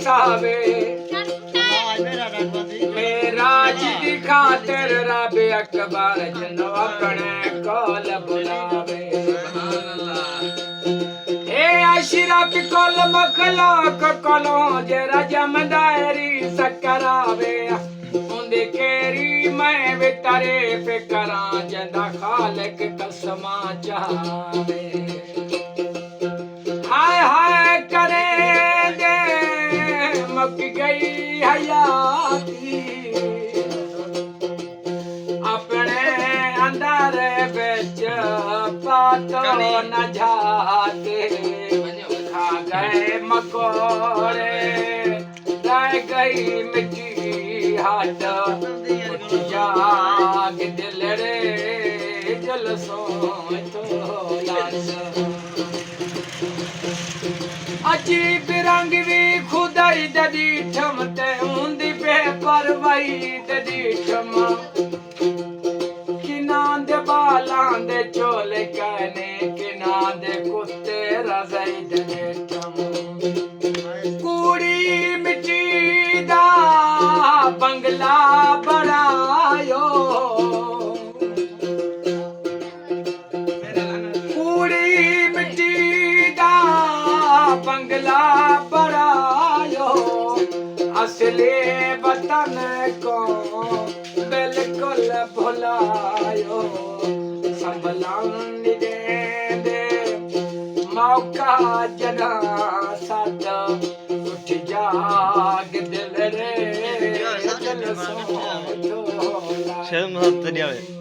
वसावे मेरा जी खातिर रब अकबर जनो अपने कोल बुलावे अशरफ कोल मखलूक कोलों जरा जमदारी सकरावे उंदे केरी मैं भी तारीफ करां जंदा खालिक कसमा चावे हाय हाय करे दे मुक गई हयाती अपने अंदर बिच पातो न जाते खा गए मकोड़े रह गई मिट्टी हाथ उठ जाग दिल रे जल सो तो अजीब रंग भी खुदाई ददी ठमते उंदी बेपरवाही ददी ठम किनां दे बालां दे चोले कहने किनां दे कुत्ते रजाई दे ठम कूड़ी मिट्टी दा बंगला बनायो कूड़ी मिट्टी दा बंगला बनायो असली वतन को बिल्कुल भुलायो संभलन दे मौका जना साथ उठ जाग दिल रे जल सो शर्म मत दिया